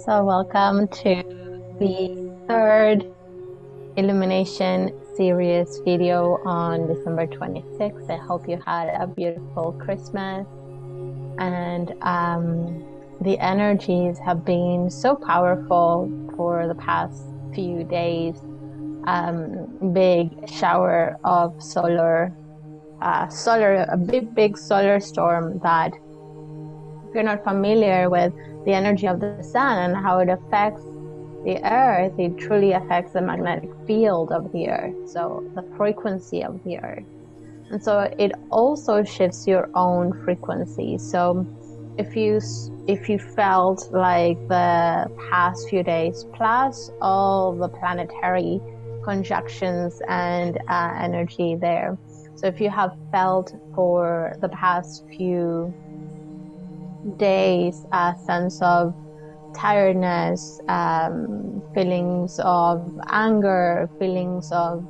So welcome to the third Illumination series video on December 26th. I hope you had a beautiful Christmas, and the energies have been so powerful for the past few days. Big shower of a big solar storm that, if you're not familiar with the energy of the sun and how it affects the earth, it truly affects the magnetic field of the earth, so the frequency of the earth. And so it also shifts your own frequency. So if you felt like the past few days, plus all the planetary conjunctions and energy there, so if you have felt for the past few days a sense of tiredness, feelings of anger, feelings of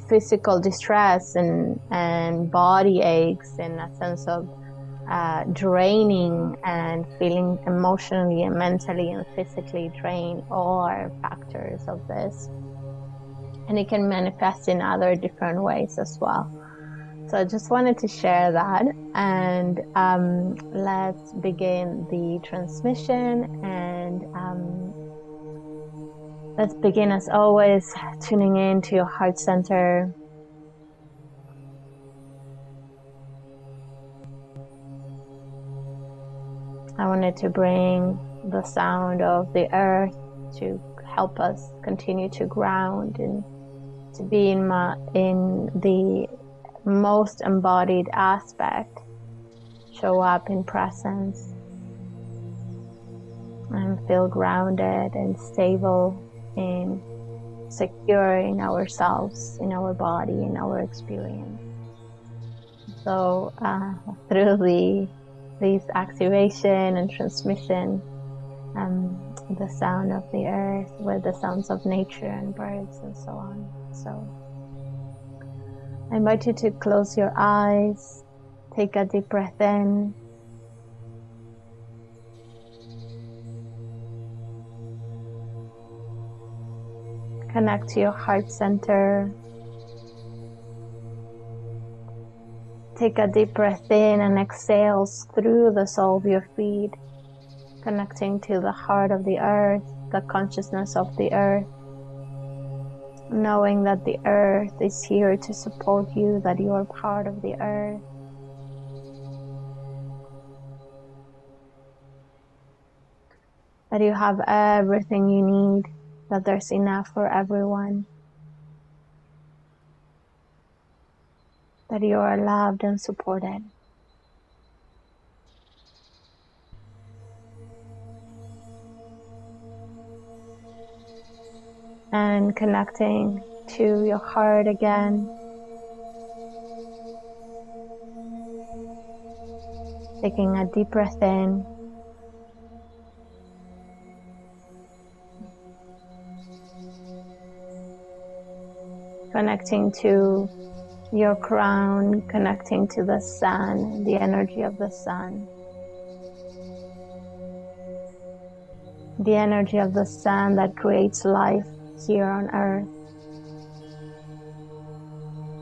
physical distress and body aches, and a sense of draining and feeling emotionally and mentally and physically drained, all are factors of this. And it can manifest in other different ways as well. So I just wanted to share that, and let's begin the transmission. And let's begin, as always, tuning in to your heart center. I wanted to bring the sound of the earth to help us continue to ground and to be in the most embodied aspect, show up in presence and feel grounded and stable and secure in ourselves, in our body, in our experience. So through this activation and transmission, the sound of the earth with the sounds of nature and birds and so on. So I invite you to close your eyes, take a deep breath in, connect to your heart center, take a deep breath in and exhales through the sole of your feet, connecting to the heart of the earth, the consciousness of the earth, knowing that the earth is here to support you, that you are part of the earth. That you have everything you need, that there's enough for everyone. That you are loved and supported. And connecting to your heart again. Taking a deep breath in. Connecting to your crown, connecting to the sun, the energy of the sun. The energy of the sun that creates life here on earth.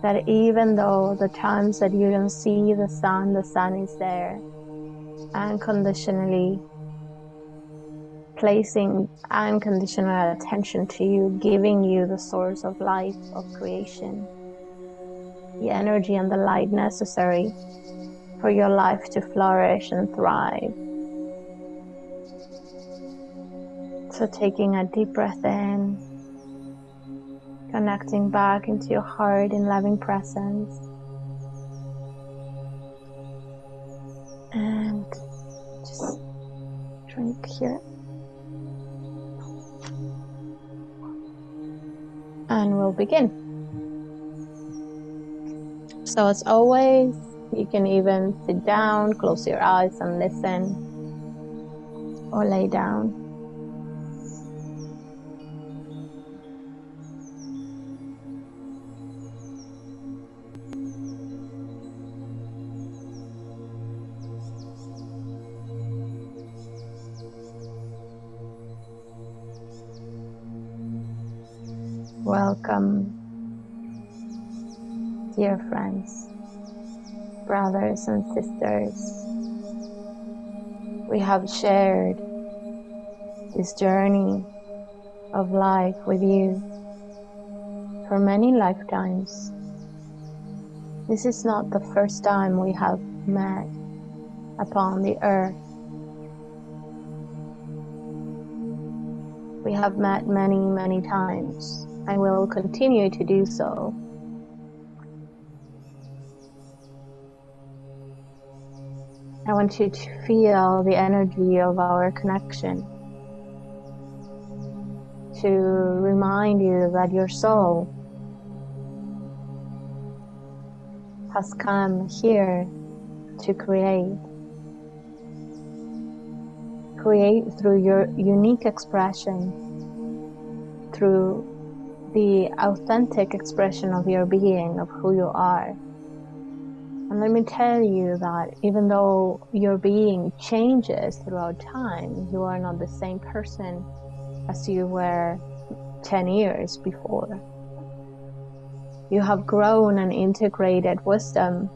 That even though the times that you don't see the sun is there, unconditionally placing unconditional attention to you, giving you the source of life, of creation, the energy and the light necessary for your life to flourish and thrive. So taking a deep breath in, connecting back into your heart in loving presence, and just drink here. And we'll begin. So as always, you can even sit down, close your eyes and listen, or lay down. Welcome, dear friends, brothers and sisters. We have shared this journey of life with you for many lifetimes. This is not the first time we have met upon the earth. We have met many, many times and will continue to do so. I want you to feel the energy of our connection, to remind you that your soul has come here to create through your unique expression, through the authentic expression of your being, of who you are. And let me tell you that even though your being changes throughout time, you are not the same person as you were 10 years before. You have grown and integrated wisdom.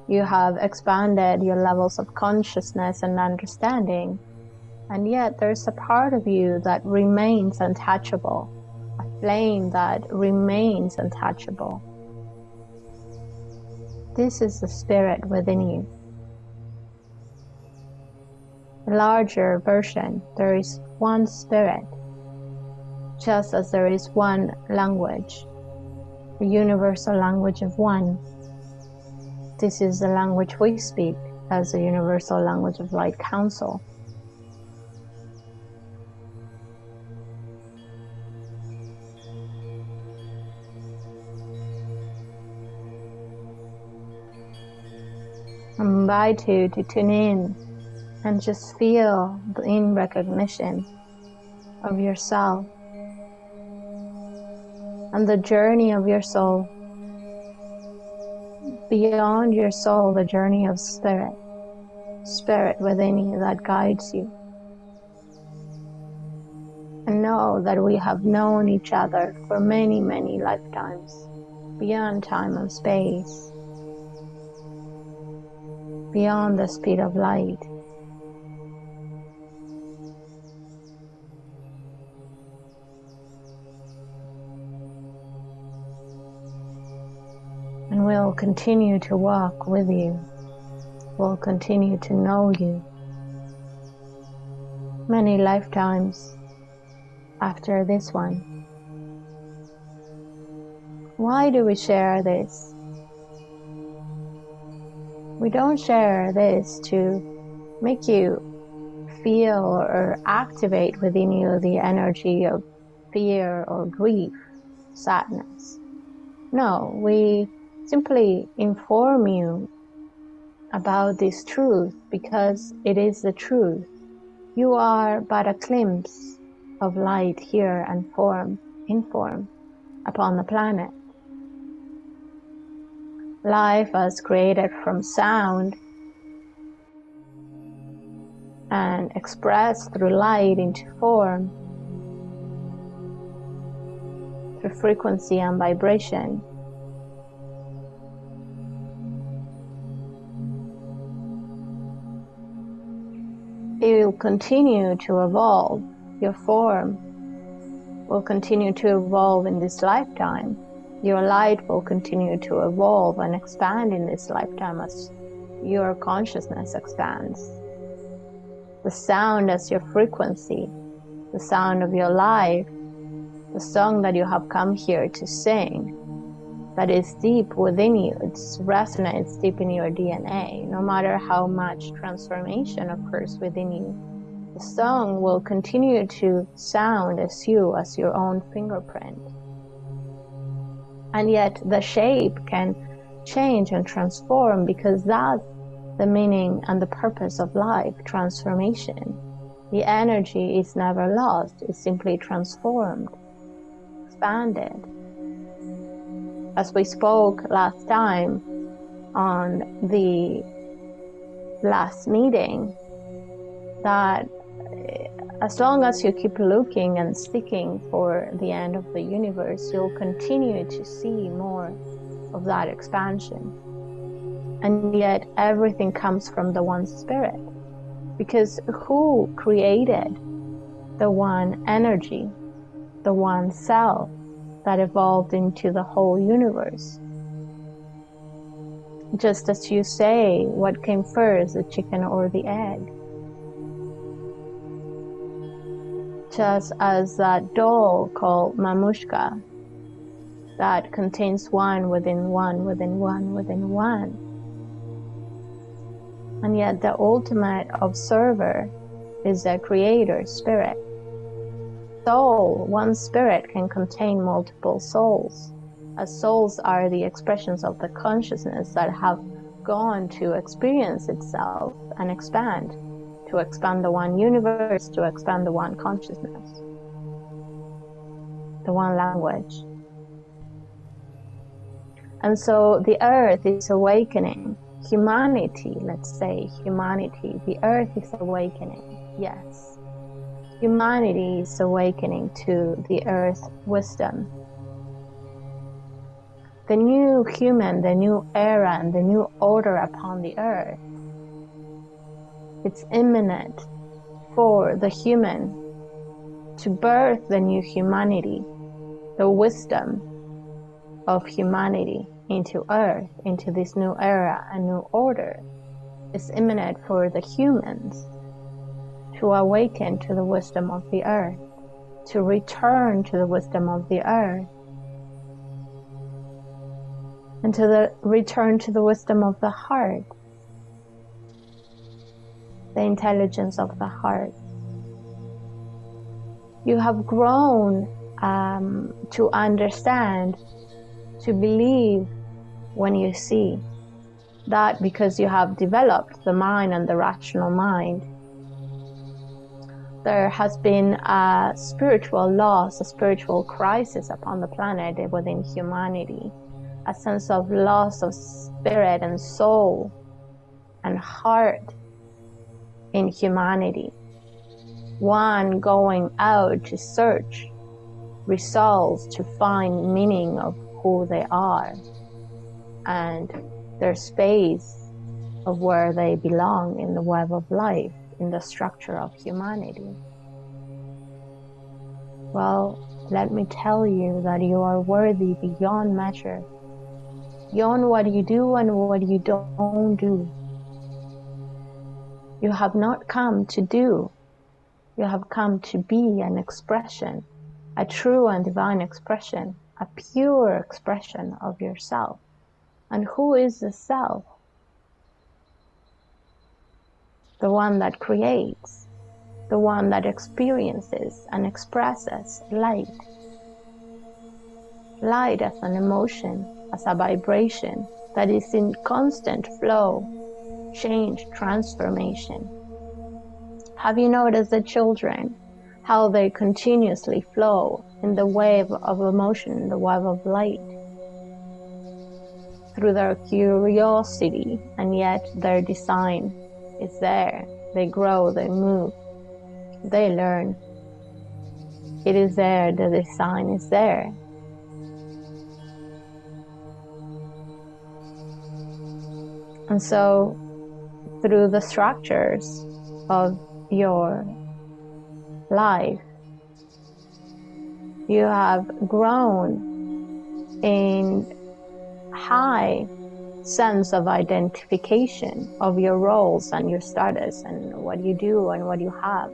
You have expanded your levels of consciousness and understanding. And yet there's a part of you that remains untouchable, a flame that remains untouchable. This is the spirit within you. A larger version, there is one spirit, just as there is one language, the universal language of one. This is the language we speak as the universal language of Light Council. I invite you to tune in and just feel the in recognition of yourself and the journey of your soul. Beyond your soul, the journey of spirit within you that guides you. And know that we have known each other for many, many lifetimes, beyond time and space, beyond the speed of light. And we'll continue to walk with you. We'll continue to know you many lifetimes after this one. Why do we share this? We don't share this to make you feel or activate within you the energy of fear or grief, sadness. No, we simply inform you about this truth because it is the truth. You are but a glimpse of light here and in form upon the planet. Life was created from sound and expressed through light into form, through frequency and vibration. It will continue to evolve. Your form will continue to evolve in this lifetime. Your light will continue to evolve and expand in this lifetime as your consciousness expands. The sound as your frequency, the sound of your life, the song that you have come here to sing, that is deep within you, it resonates deep in your DNA. No matter how much transformation occurs within you, the song will continue to sound as you, as your own fingerprint. And yet the shape can change and transform because that's the meaning and the purpose of life, transformation. The energy is never lost, it's simply transformed, expanded. As we spoke last time on the last meeting, that as long as you keep looking and seeking for the end of the universe, you'll continue to see more of that expansion. And yet everything comes from the one spirit, because who created the one energy, the one self that evolved into the whole universe? Just as you say, what came first, the chicken or the egg? Just as that doll called Mamushka that contains one within one within one within one. And yet the ultimate observer is the creator spirit. Soul, one spirit can contain multiple souls, as souls are the expressions of the consciousness that have gone to experience itself and expand, to expand the one universe, to expand the one consciousness, the one language. And so the earth is awakening. Humanity, let's say humanity, the earth is awakening, yes. Humanity is awakening to the earth wisdom. The new human, the new era, and the new order upon the earth, it's imminent for the human to birth the new humanity, the wisdom of humanity into earth, into this new era and new order. It's imminent for the humans to awaken to the wisdom of the earth, to return to the wisdom of the earth, and to return to the wisdom of the heart, the intelligence of the heart. You have grown to understand, to believe when you see that, because you have developed the mind and the rational mind. There has been a spiritual loss, a spiritual crisis upon the planet within humanity, a sense of loss of spirit and soul and heart in humanity. One going out to search results, to find meaning of who they are and their space of where they belong in the web of life, in the structure of humanity. Well, let me tell you that you are worthy beyond measure, beyond what you do and what you don't do. You have not come to do, you have come to be an expression, a true and divine expression, a pure expression of yourself. And who is the self? The one that creates, the one that experiences and expresses light. Light as an emotion, as a vibration that is in constant flow, change, transformation. Have you noticed the children, how they continuously flow in the wave of emotion, the wave of light, through their curiosity, and yet their design is there. They grow, they move, they learn. It is there, the design is there. And so, through the structures of your life, you have grown in high sense of identification of your roles and your status and what you do and what you have,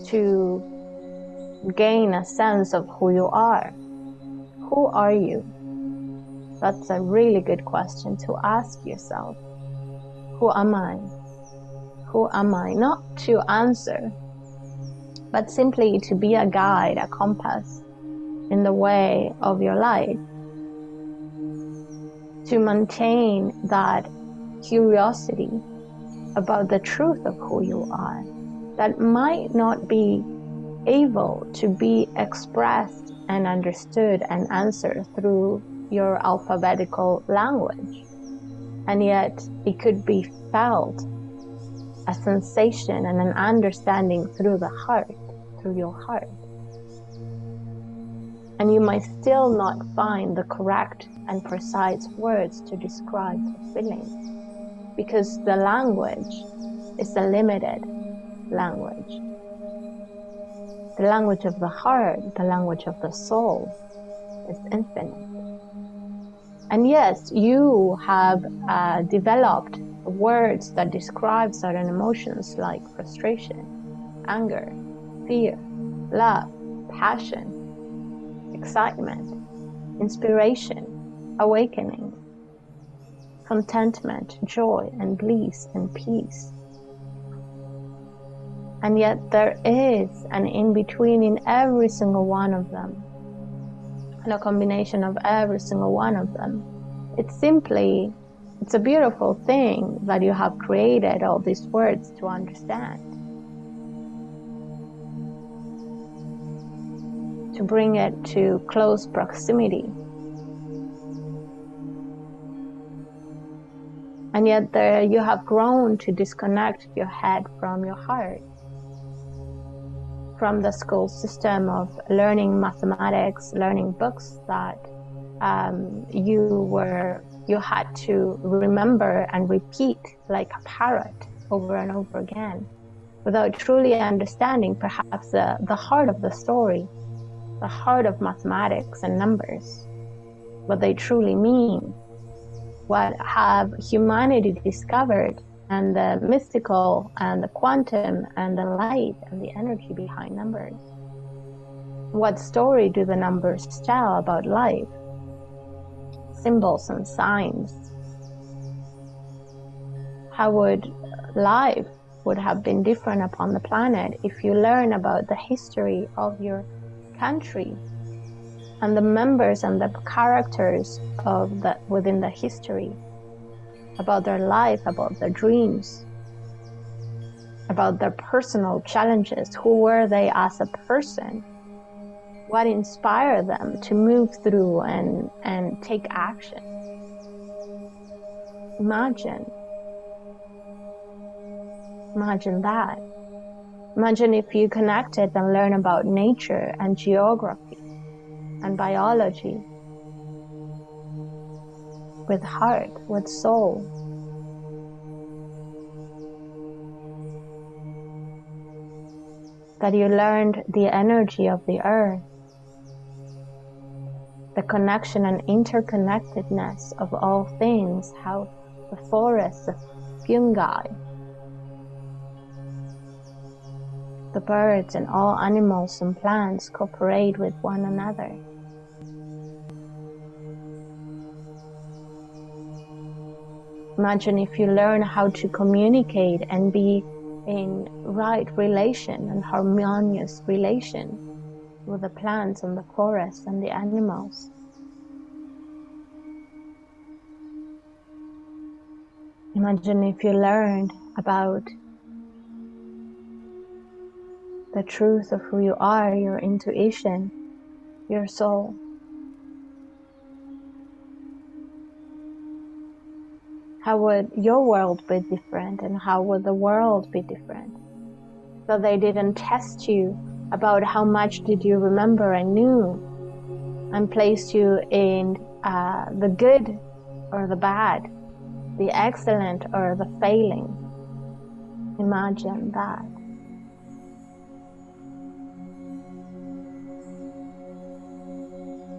to gain a sense of who you are. Who are you? That's a really good question to ask yourself. Who am I? Who am I? Not to answer, but simply to be a guide, a compass in the way of your life. To maintain that curiosity about the truth of who you are, that might not be able to be expressed and understood and answered through your alphabetical language, and yet it could be felt a sensation and an understanding through the heart, through your heart. And you might still not find the correct and precise words to describe the feeling, because the language is a limited language. The language of the heart, the language of the soul, is infinite. And yes, you have developed words that describe certain emotions like frustration, anger, fear, love, passion, excitement, inspiration, awakening, contentment, joy, and bliss and peace. And yet there is an in-between in every single one of them, and a combination of every single one of them. It's a beautiful thing that you have created all these words to understand, to bring it to close proximity. And yet there you have grown to disconnect your head from your heart, from the school system of learning mathematics, learning books that you had to remember and repeat like a parrot over and over again, without truly understanding perhaps the heart of the story, the heart of mathematics and numbers, what they truly mean, what have humanity discovered, and the mystical and the quantum and the light and the energy behind numbers. What story do the numbers tell about life? Symbols and signs. How would life would have been different upon the planet if you learn about the history of your country and the members and the characters of within the history, about their life, about their dreams, about their personal challenges. Who were they as a person? What inspired them to move through and take action? Imagine that. Imagine if you connected and learn about nature and geography and biology with heart, with soul. That you learned the energy of the earth, the connection and interconnectedness of all things, how the forests, the fungi, the birds and all animals and plants cooperate with one another. Imagine if you learn how to communicate and be in right relation and harmonious relation with the plants and the forests and the animals. Imagine if you learned about the truth of who you are, your intuition, your soul. How would your world be different, and how would the world be different? So they didn't test you about how much did you remember and knew, and placed you in the good or the bad, the excellent or the failing. Imagine that.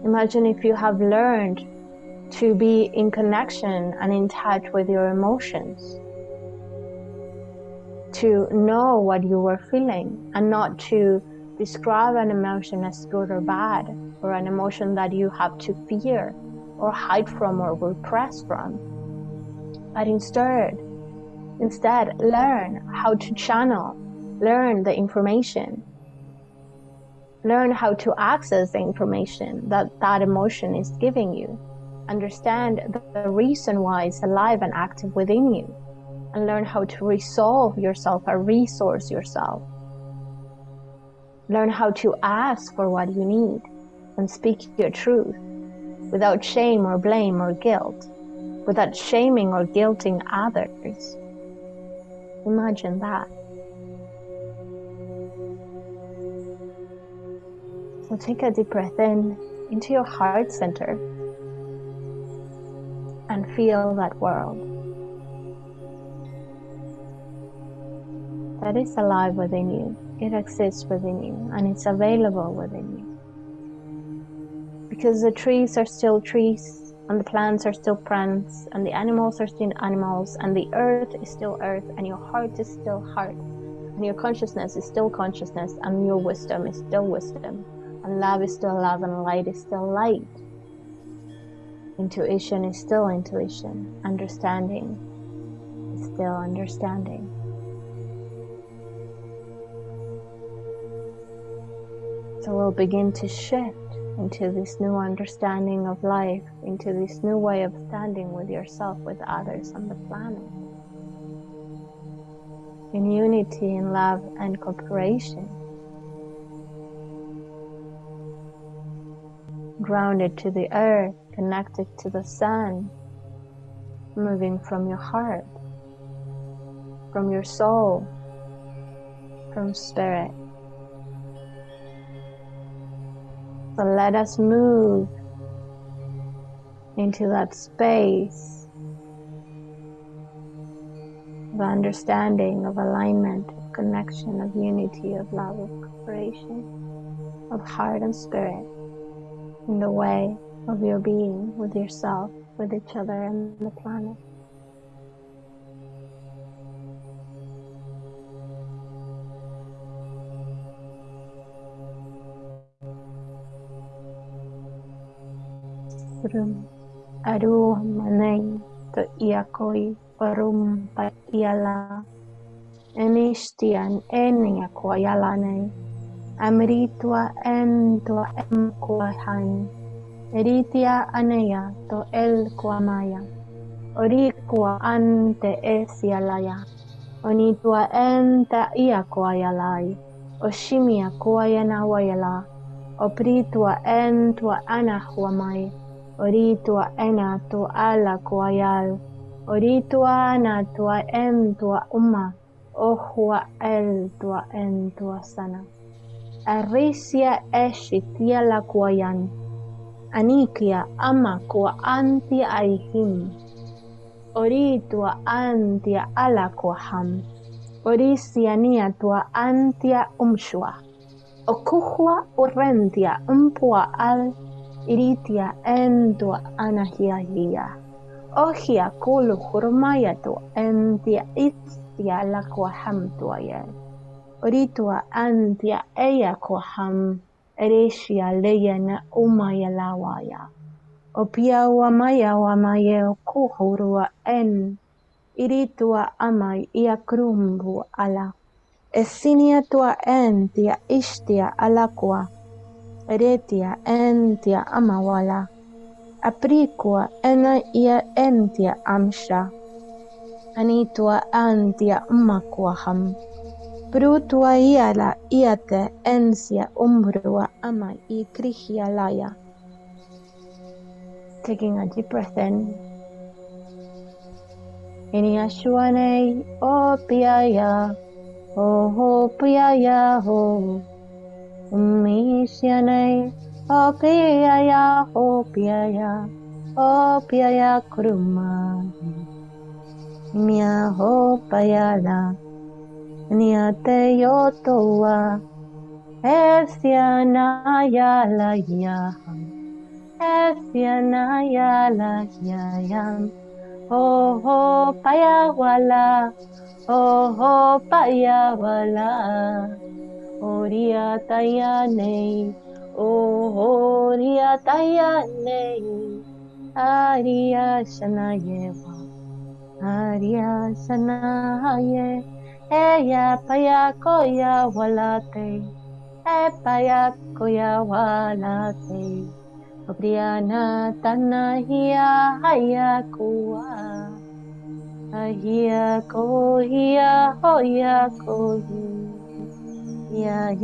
Imagine if you have learned to be in connection and in touch with your emotions, to know what you were feeling and not to describe an emotion as good or bad, or an emotion that you have to fear or hide from or repress from, but instead learn how to channel, learn the information, learn how to access the information that emotion is giving you. Understand the reason why it's alive and active within you, and learn how to resolve yourself or resource yourself. Learn how to ask for what you need and speak your truth without shame or blame or guilt, without shaming or guilting others. Imagine that. So take a deep breath in into your heart center and feel that world that is alive within you. It exists within you and it's available within you. Because the trees are still trees, and the plants are still plants, and the animals are still animals, and the earth is still earth, and your heart is still heart, and your consciousness is still consciousness, and your wisdom is still wisdom, and love is still love, and light is still light. Intuition is still intuition. Understanding is still understanding. So we'll begin to shift into this new understanding of life, into this new way of standing with yourself, with others on the planet. In unity, in love and cooperation. Grounded to the earth, connected to the sun, moving from your heart, from your soul, from spirit. So let us move into that space of understanding, of alignment, of connection, of unity, of love, of cooperation, of heart and spirit, in the way of your being, with yourself, with each other and the planet. Rum aru manai to iakoi parum pa iala enistian eniakoyalane amritua entua emkohan eritia anea to el kuamaya orikua ante esialaya onitua enta iakoyalai oshimia koyana wayala opritua entua anahuamai Oritua ena tu ala kuayal. Oritua ana tua en tua uma. Ohua el tua en tua sana. Arisia eshitia la kuayan. Anikia ama kua anti aihim. Oritua antia ala kuaham. Orisia nia tua antia umshua. Okuhua urentia umpua al. Iritia entua anahiahia. Ohia kulu hurmayatu entia istia lakwaham tuayel. Oritua antia eya kwaham. Ereshia leyana umayalawaya. Opia wamaye okuhurua en. Iritua amay iakrumbu ala. Esinia tua entia istia alakwa. Eretia entia amawala. Aprikua ena ia entia amsha. Anitua antia umakwaham. Brutua iala iate ensia umbrua ama ikrihialaya. Taking a deep breath in. Iniashuane o piaya. O piaya ho. Umisiane, o piaya, kuruma. Mia ho payala, niate yotoa, esiana yala yam, ho payawala, ho payawala. Oria tayane, oria tayane, Aria shanayewa, Aria shanaye, Eya paya koya walate, E paya koya walate, Obriana tanahia hayakua, Ahia kohia hoya kohi. Yeah.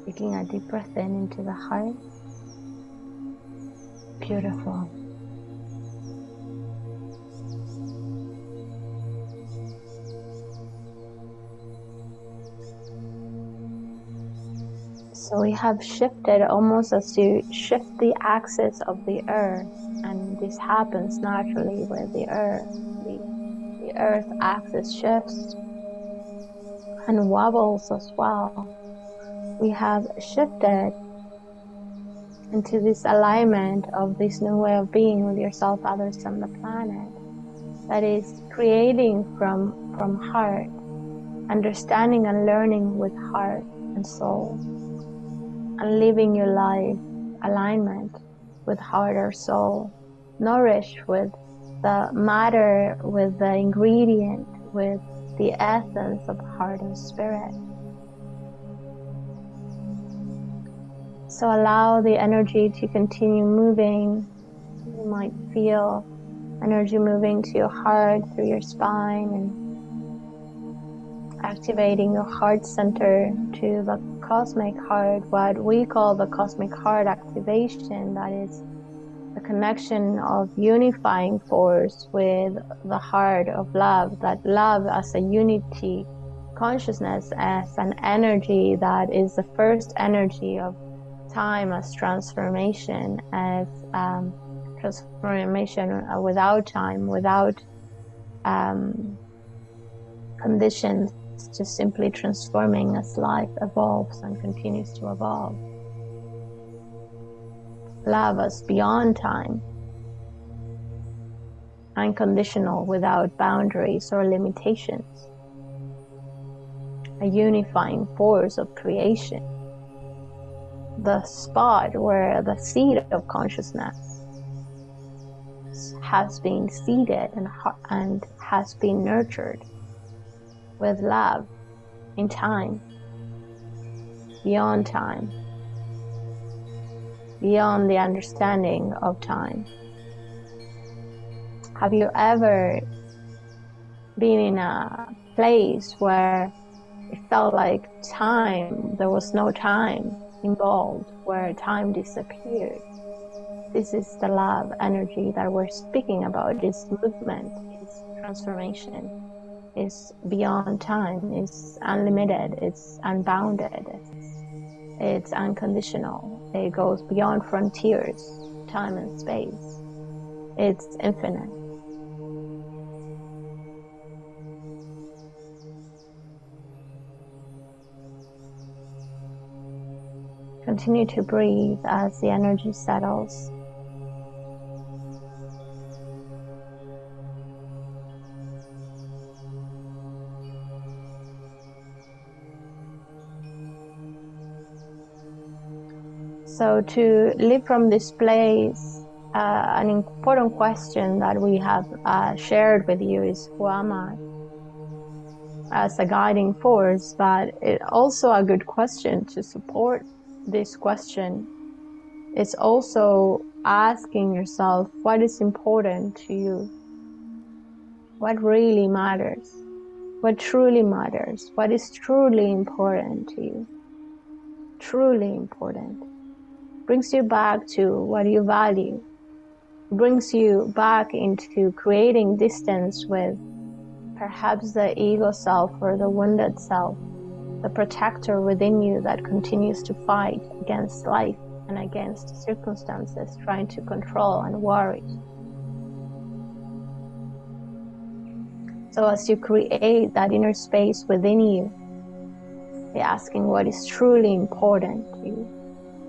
Taking a deep breath in into the heart. Beautiful. So we have shifted almost as you shift the axis of the earth, and this happens naturally with the earth. The earth axis shifts and wobbles as well. We have shifted into this alignment of this new way of being with yourself, others, and the planet, that is creating from heart, understanding and learning with heart and soul, and living your life alignment with heart or soul, nourished with the matter, with the ingredient, with the essence of heart and spirit. So allow the energy to continue moving. You might feel energy moving to your heart, through your spine, and activating your heart center to the cosmic heart, what we call the cosmic heart activation. That is the connection of unifying force with the heart of love, that love as a unity consciousness, as an energy that is the first energy of time, as transformation, as transformation without time, without conditions, just simply transforming as life evolves and continues to evolve. Love as beyond time, unconditional, without boundaries or limitations, a unifying force of creation, the spot where the seed of consciousness has been seeded and has been nurtured with love in time, beyond the understanding of time. Have you ever been in a place where it felt like there was no time involved, where time disappeared? This is the love energy that we're speaking about. This movement, this transformation is beyond time, it's unlimited, it's unbounded, it's unconditional. It goes beyond frontiers, time and space. It's infinite. Continue to breathe as the energy settles. So to live from this place, an important question that we have shared with you is, who am I? As a guiding force, but it also a good question to support this question. It's also asking yourself, what is important to you? What really matters? What truly matters? What is truly important to you? Truly important. Brings you back to what you value. Brings you back into creating distance with perhaps the ego self or the wounded self, the protector within you that continues to fight against life and against circumstances, trying to control and worry. So as you create that inner space within you, be asking what is truly important to you,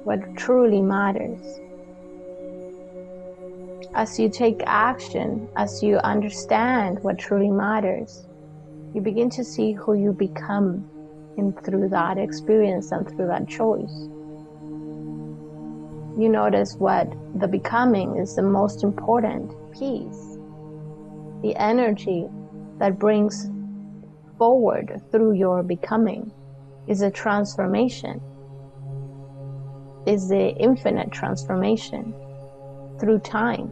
what truly matters. As you take action, as you understand what truly matters, you begin to see who you become through that experience and through that choice. You notice what the becoming is the most important piece. The energy that brings forward through your becoming is a transformation, is the infinite transformation through time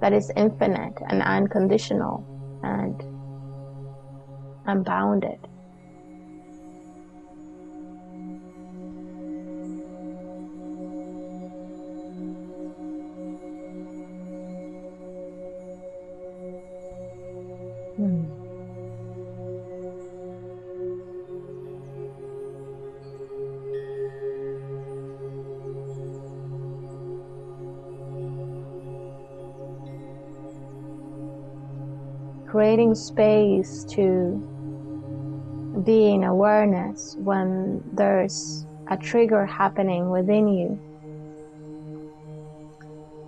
that is infinite and unconditional and unbounded. creating space to be in awareness when there's a trigger happening within you,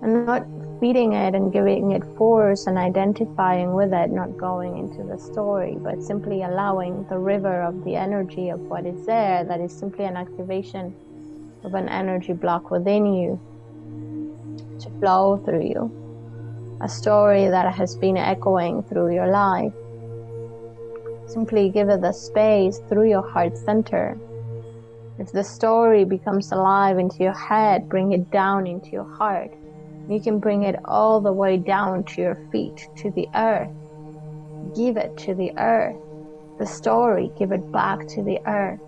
and not feeding it and giving it force and identifying with it, not going into the story, but simply allowing the river of the energy of what is there, that is simply an activation of an energy block within you, to flow through you. A story that has been echoing through your life. Simply give it the space through your heart center. If the story becomes alive into your head, bring it down into your heart. You can bring it all the way down to your feet, to the earth. Give it to the earth. The story, give it back to the earth.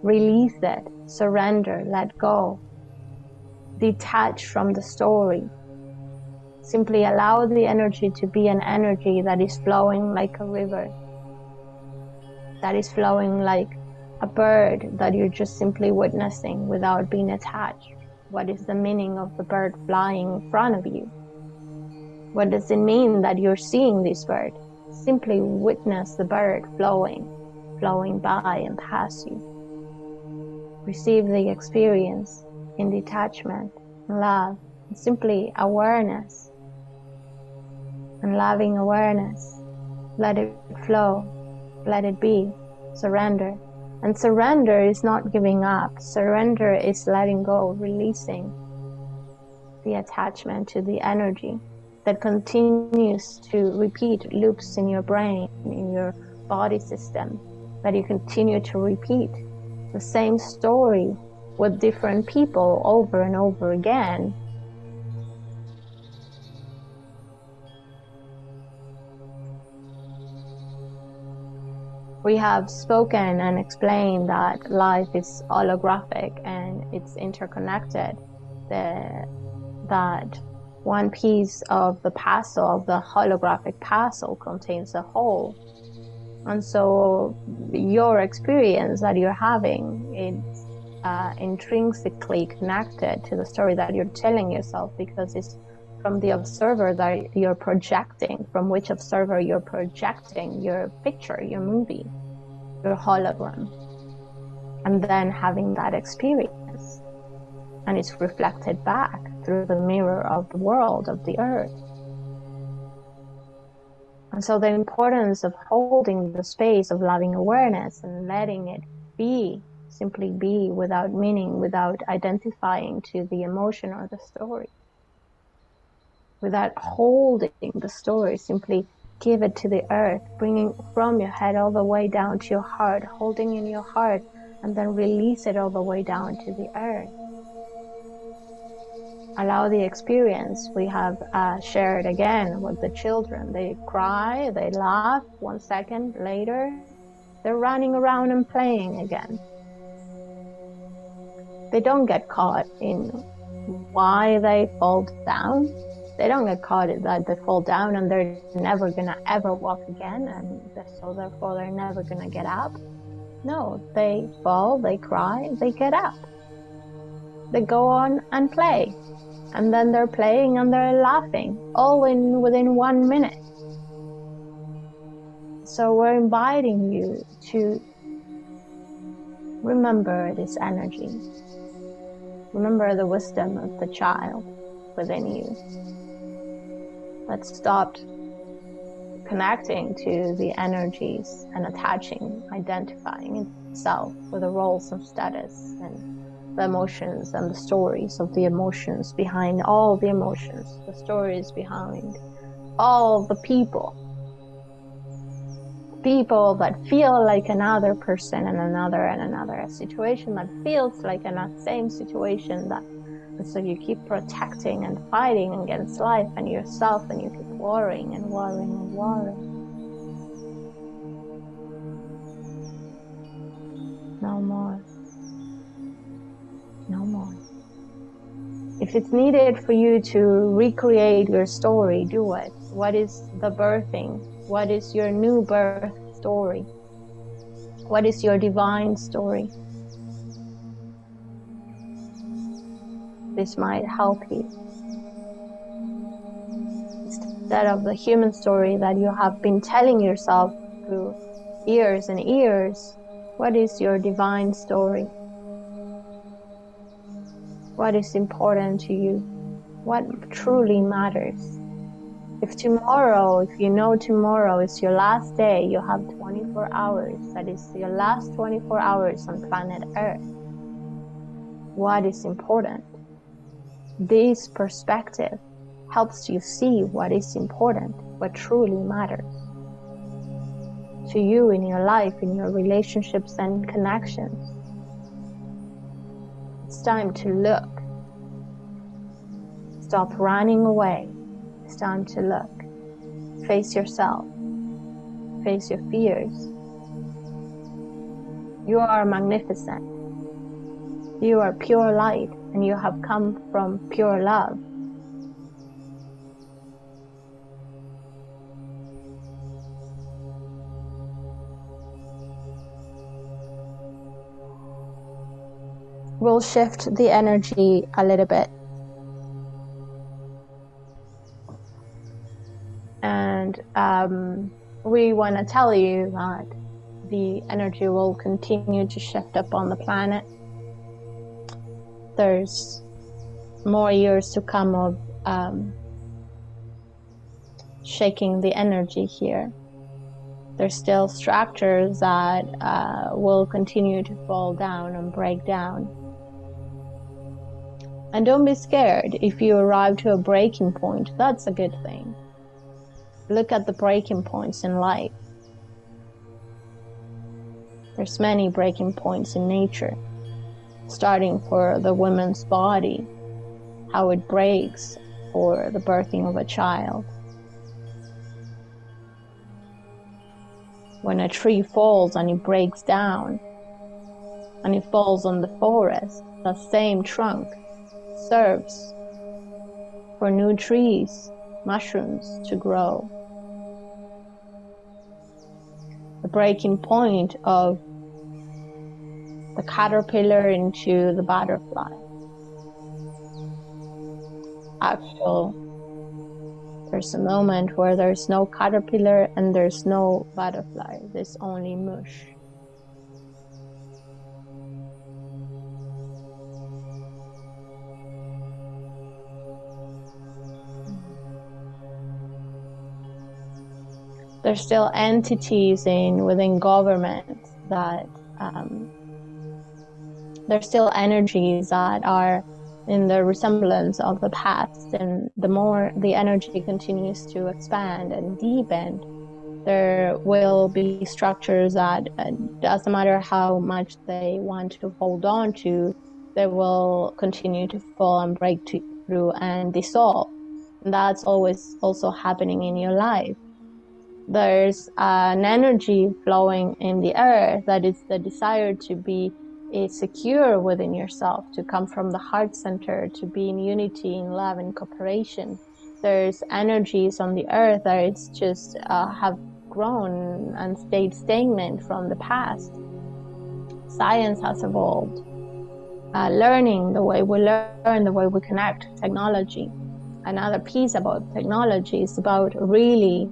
Release it, surrender, let go. Detach from the story. Simply allow the energy to be an energy that is flowing like a river. That is flowing like a bird that you're just simply witnessing without being attached. What is the meaning of the bird flying in front of you? What does it mean that you're seeing this bird? Simply witness the bird flowing by and past you. Receive the experience in detachment, love, and simply awareness. And loving awareness. Let it flow. Let it be. Surrender. And surrender is not giving up. Surrender is letting go, releasing the attachment to the energy that continues to repeat loops in your brain, in your body system, that you continue to repeat the same story with different people over and over again. We have spoken and explained that life is holographic and it's interconnected. That one piece of the puzzle, of the holographic puzzle, contains a whole. And so your experience that you're having is intrinsically connected to the story that you're telling yourself, because it's from the observer that you're projecting, from which observer you're projecting your picture, your movie, your hologram, and then having that experience. And it's reflected back through the mirror of the world, of the earth. And so the importance of holding the space of loving awareness and letting it be, simply be, without meaning, without identifying to the emotion or the story. Without holding the story, simply give it to the earth, bringing from your head all the way down to your heart, holding in your heart, and then release it all the way down to the earth. Allow the experience. We have shared again with the children. They cry, they laugh, 1 second later, they're running around and playing again. They don't get caught in why they fall down. They don't get caught in that they fall down and they're never gonna ever walk again, and so therefore they're never gonna get up. No, they fall, they cry, they get up. They go on and play. And then they're playing and they're laughing, all within 1 minute. So we're inviting you to remember this energy. Remember the wisdom of the child within you that stopped connecting to the energies and attaching, identifying itself with the roles and status and the emotions and the stories of the emotions behind all the emotions, the stories behind all the people that feel like another person and another, a situation that feels like a same situation, that, and so you keep protecting and fighting against life and yourself, and you keep worrying and worrying and worrying. No more. No more. If it's needed for you to recreate your story, do it. What is the birthing? What is your new birth story? What is your divine story? This might help you. This instead of the human story that you have been telling yourself through years and years. What is your divine story? What is important to you? What truly matters? If tomorrow, if you know tomorrow is your last day, you have 24 hours, that is your last 24 hours on planet Earth. What is important? This perspective helps you see what is important, what truly matters to you in your life, in your relationships and connections. It's time to look. Stop running away. It's time to look. Face yourself. Face your fears. You are magnificent. You are pure light, and you have come from pure love. We'll shift the energy a little bit. And we want to tell you that the energy will continue to shift up on the planet. There's more years to come of shaking the energy here. There's still structures that will continue to fall down and break down. And don't be scared if you arrive to a breaking point. That's a good thing. Look at the breaking points in life. There's many breaking points in nature, starting for the woman's body, how it breaks for the birthing of a child. When a tree falls and it breaks down, and it falls on the forest, the same trunk serves for new trees, mushrooms to grow. The breaking point of the caterpillar into the butterfly. There's a moment where there's no caterpillar and there's no butterfly. There's only mush. There's still entities within governments that there's still energies that are in the resemblance of the past, and the more the energy continues to expand and deepen, there will be structures that doesn't matter how much they want to hold on to, they will continue to fall and break through and dissolve. And that's always also happening in your life. There's an energy flowing in the earth that is the desire to be secure within yourself, to come from the heart center, to be in unity, in love and cooperation. There's energies on the earth that it's just have grown and stayed stagnant from the past. Science has evolved. Learning, the way we learn, the way we connect, technology. Another piece about technology is about really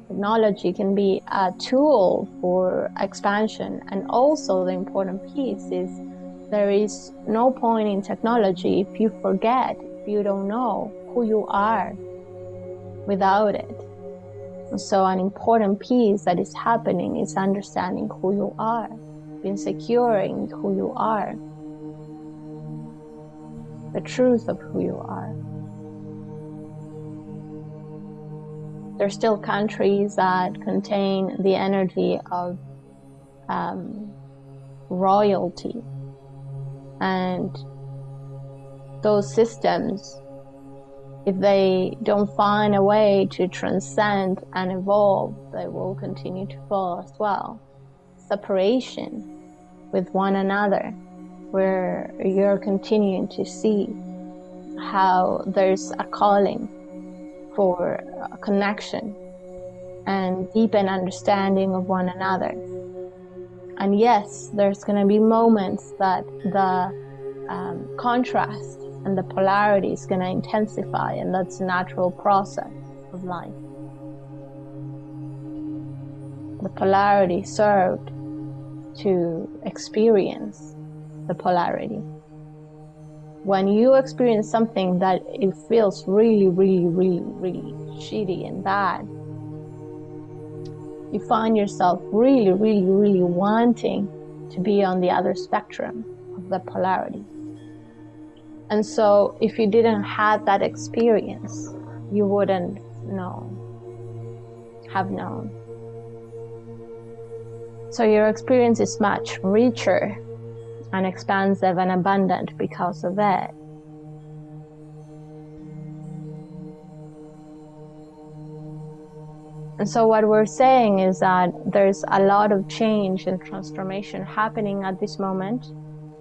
technology can be a tool for expansion, and also the important piece is there is no point in technology if you forget, if you don't know who you are without it. So an important piece that is happening is understanding who you are, being secure in who you are, the truth of who you are. There's still countries that contain the energy of royalty, and those systems, if they don't find a way to transcend and evolve, they will continue to fall as well. Separation with one another, where you're continuing to see how there's a calling for a connection and deepen understanding of one another. And yes, there's going to be moments that the contrast and the polarity is going to intensify, and that's a natural process. of life. The polarity served to experience the polarity. When you experience something that it feels really, really, really, really shitty and bad, you find yourself really, really, really wanting to be on the other spectrum of the polarity. And so if you didn't have that experience, you wouldn't have known. So your experience is much richer and expansive and abundant because of it. And so what we're saying is that there's a lot of change and transformation happening at this moment.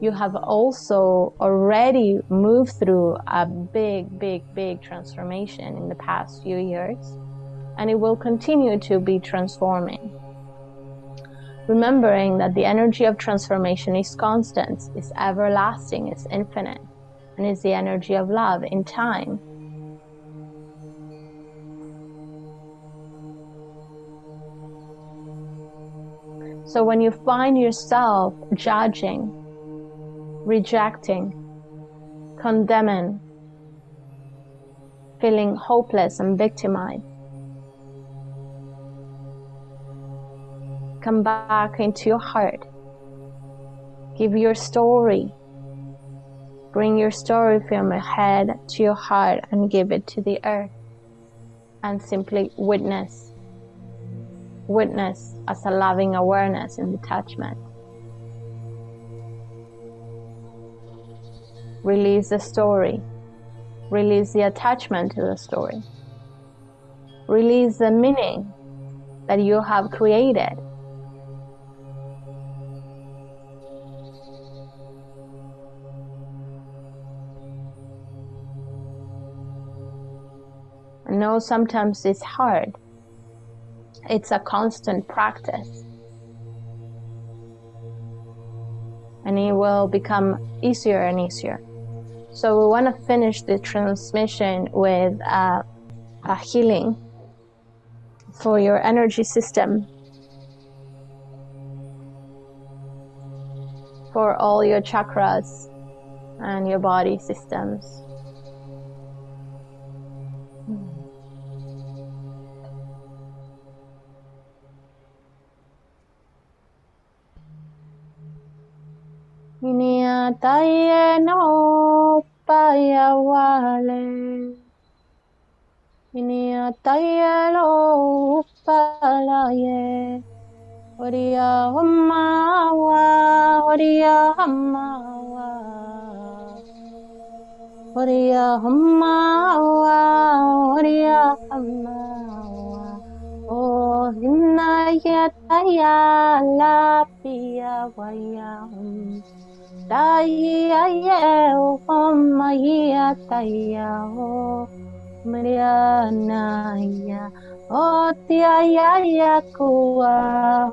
You have also already moved through a big, big, big transformation in the past few years, and it will continue to be transforming. Remembering that the energy of transformation is constant, is everlasting, is infinite, and is the energy of love in time. So when you find yourself judging, rejecting, condemning, feeling hopeless and victimized, come back into your heart. Give your story. Bring your story from your head to your heart and give it to the earth. And simply witness. Witness as a loving awareness and detachment. Release the story. Release the attachment to the story. Release the meaning that you have created. I know sometimes it's hard. It's a constant practice. And it will become easier and easier. So we want to finish the transmission with a healing for your energy system, for all your chakras and your body systems. Iniataye no payawale. Iniataye lo palaye. Oriya hummawa, oriya hummawa. Oriya hummawa, oriya hummawa. Oh, inayataya la piyawaya hum. Daya Maya Taya Marianaya Otiaya Kua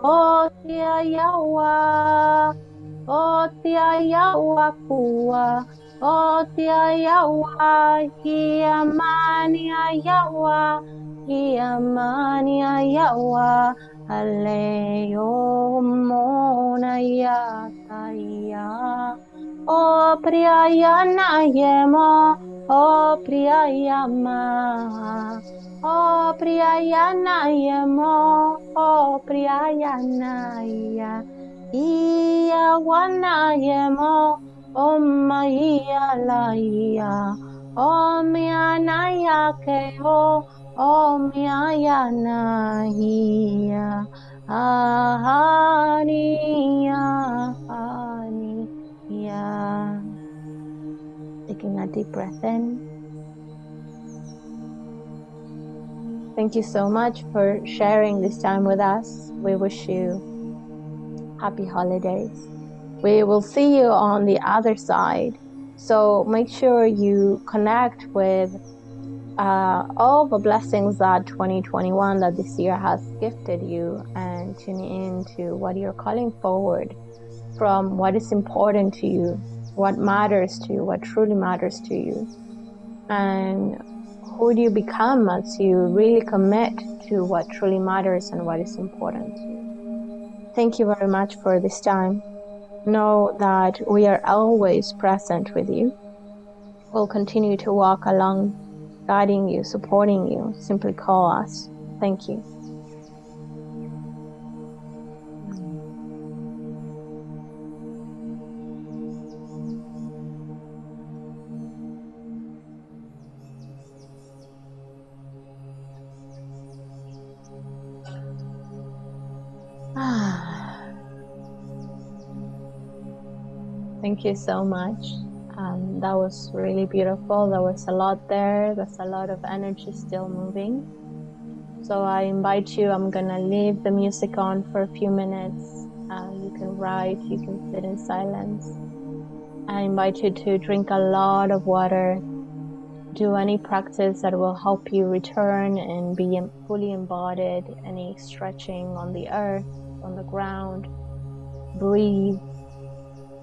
Otiayawa Otiayawa Kua Otiayawa Hiamaniayawa Hiamaniayawa Aleo Monaya Taya O Priyayana Yemo O Priyayama O Priyayana Yemo O Priyayana Ya Iya Wana Yemo O Maya Laya O Mianaya Keo O Miayana Hiya Ahaniya Ahani. Yeah. Taking a deep breath in. Thank you so much for sharing this time with us. We wish you happy holidays. We will see you on the other side. So make sure you connect with all the blessings that 2021, that this year has gifted you, and tune in to what you're calling forward from, what is important to you, what matters to you, what truly matters to you, and who do you become as you really commit to what truly matters and what is important. Thank you very much for this time. Know that we are always present with you. We'll continue to walk along, guiding you, supporting you. Simply call us. Thank you. Thank you so much. That was really beautiful. There was a lot there. There's a lot of energy still moving. So I invite you, I'm gonna leave the music on for a few minutes. You can write, you can sit in silence. I invite you to drink a lot of water. Do any practice that will help you return and be fully embodied. Any stretching on the earth, on the ground. Breathe.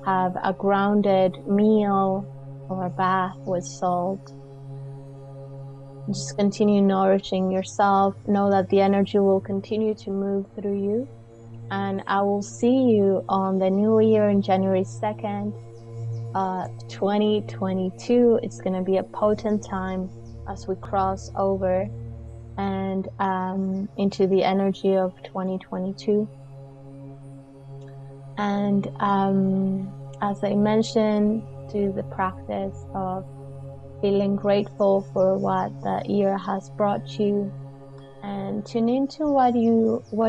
Have a grounded meal or a bath with salt. Just continue nourishing yourself. Know that the energy will continue to move through you. And I will see you on the new year on January 2nd, 2022. It's going to be a potent time as we cross over and into the energy of 2022. And as I mentioned, do the practice of feeling grateful for what the year has brought you, and tune into what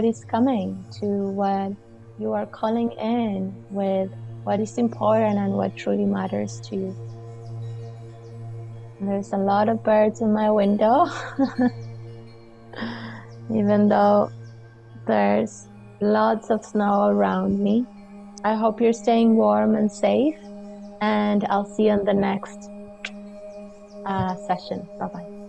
is coming, to what you are calling in with, what is important and what truly matters to you. And there's a lot of birds in my window, even though there's lots of snow around me. I hope you're staying warm and safe, and I'll see you on the next session. Bye-bye.